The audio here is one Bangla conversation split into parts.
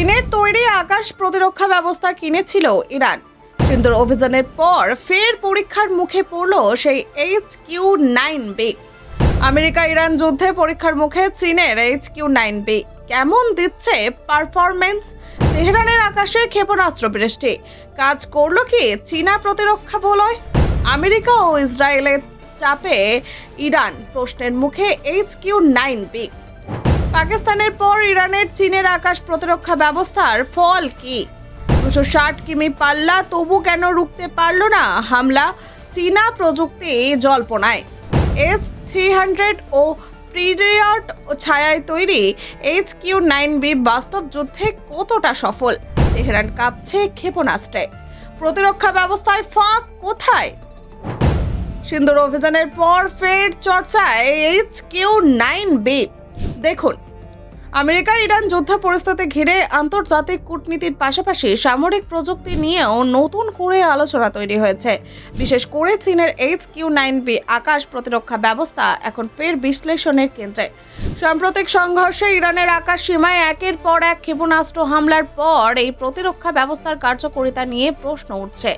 চীনের তৈরি আকাশ প্রতিরক্ষা ব্যবস্থা কিনেছিল ইরান। সিন্দুর অভিযানের পর ফের পরীক্ষার মুখে পড়ল সেই HQ-9B। আমেরিকা ইরান যুদ্ধে পরীক্ষার মুখে চীনের HQ-9B কেমন দিচ্ছে পারফরমেন্স? তেহরানের আকাশে ক্ষেপণাস্ত্র বৃষ্টি কাজ করলো কি চীনা প্রতিরক্ষা বলয়? আমেরিকা ও ইসরায়েলের চাপে ইরান প্রশ্নের মুখে HQ-9B। পাকিস্তানের পর ইরানের চীনের আকাশ প্রতিরক্ষা ব্যবস্থার ফল কি? 260 কিমি পাল্লা, তবু কেন রুখতে পারল না হামলা? চীনা প্রযুক্তি জল্পনায়। S-300 ও প্রিডিয়ট ছায়ায় তৈরি HQ-9B বাস্তব যুদ্ধে কতটা সফল? তেহরান কাঁপছে ক্ষেপণাস্ত্রে, প্রতিরক্ষা ব্যবস্থায় ফাঁক কোথায়? সিন্দুর অভিযানের পর ফের চর্চায় HQ-9B। দেখুন, আমেরিকা ইরান যুদ্ধ পরিস্থিতি ঘিরে আন্তর্জাতিক কূটনীতির পাশাপাশি সামরিক প্রযুক্তি নিয়েও নতুন করে আলোচনা তৈরি হয়েছে। বিশেষ করে চীনের HQ-9B আকাশ প্রতিরক্ষা ব্যবস্থা এখন ফের বিশ্লেষণের কেন্দ্রে। সাম্প্রতিক সংঘর্ষে ইরানের আকাশ সীমায় একের পর এক ক্ষেপণাস্ত্র হামলার পর এই প্রতিরক্ষা ব্যবস্থার কার্যকারিতা নিয়ে প্রশ্ন উঠছে।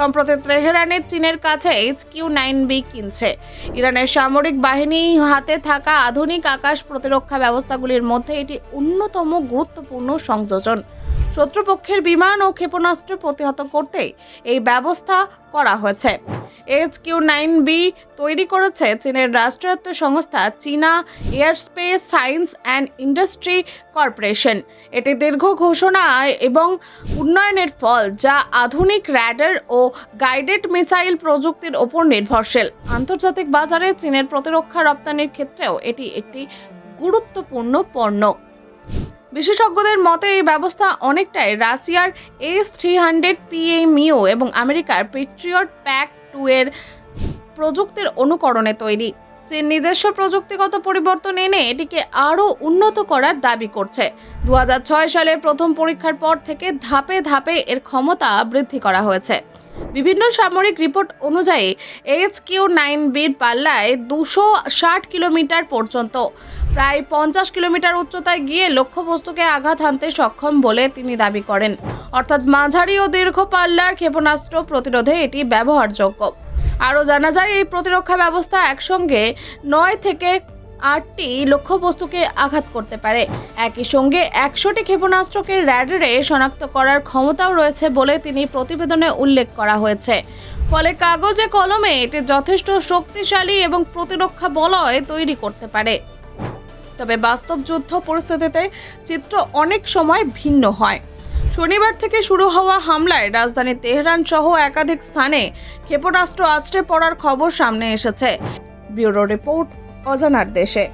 সম্প্রতি তেহরানের চীনের কাছে HQ-9B কিনছে। ইরানের সামরিক বাহিনী হাতে থাকা আধুনিক আকাশ প্রতিরক্ষা ব্যবস্থাগুলির মধ্যে এটি অন্যতম গুরুত্বপূর্ণ সংযোজন। শত্রুপক্ষের বিমান ও ক্ষেপণাস্ত্র প্রতিহত করতে এই ব্যবস্থা করা হয়েছে। HQ-9B তৈরি করেছে চীনের রাষ্ট্রায়ত্ত সংস্থা চীনা airspace science and industry corporation. এটি দীর্ঘ ঘোষণা এবং উন্নয়নের ফল, যা আধুনিক র্যাডার ও গাইডেড মিসাইল প্রযুক্তির ওপর নির্ভরশীল। আন্তর্জাতিক বাজারে চীনের প্রতিরক্ষা রপ্তানির ক্ষেত্রেও এটি একটি গুরুত্বপূর্ণ পণ্য। বিশেষজ্ঞদের মতে এই ব্যবস্থা অনেকটাই রাশিয়ার S-300 PMU এবং আমেরিকার পেট্রিয়ট প্যাক-2 এর প্রযুক্তির অনুকরণে তৈরি। চীন নিজস্ব প্রযুক্তিগত পরিবর্তন এনে এটিকে আরও উন্নত করার দাবি করছে। 2006 সালে প্রথম পরীক্ষার পর থেকে ধাপে ধাপে এর ক্ষমতা বৃদ্ধি করা হয়েছে। বিভিন্ন সামরিক রিপোর্ট অনুযায়ী HQ-9Bর পাল্লায় 260 কিলোমিটার পর্যন্ত, প্রায় 50 কিলোমিটার উচ্চতায় গিয়ে লক্ষ্যবস্তুকে আঘাত হানতে সক্ষম বলে তিনি দাবি করেন। অর্থাৎ মাঝারি ও দীর্ঘ পাল্লার ক্ষেপণাস্ত্র প্রতিরোধে এটি ব্যবহারযোগ্য। আরও জানা যায়, এই প্রতিরক্ষা ব্যবস্থা একসঙ্গে 9 থেকে 8টি লক্ষ্যবস্তুকে আঘাত করতে পারে। একই সঙ্গে 100টি ক্ষেপণাস্ত্রকে র্যাডারে শনাক্ত করার ক্ষমতাও রয়েছে বলে তিনি প্রতিবেদনে উল্লেখ করা হয়েছে। ফলে কাগজে কলমে এটি যথেষ্ট শক্তিশালী এবং প্রতিরক্ষা বলয় তৈরি করতে পারে। তবে বাস্তব যুদ্ধ পরিস্থিতিতে চিত্র অনেক সময় ভিন্ন হয়। শনিবার থেকে শুরু হওয়া হামলায় রাজধানী তেহরান সহ একাধিক স্থানে ক্ষেপণাস্ত্র আছড়ে পড়ার খবর সামনে এসেছে। ব্যুরো রিপোর্ট, অজানার দেশে।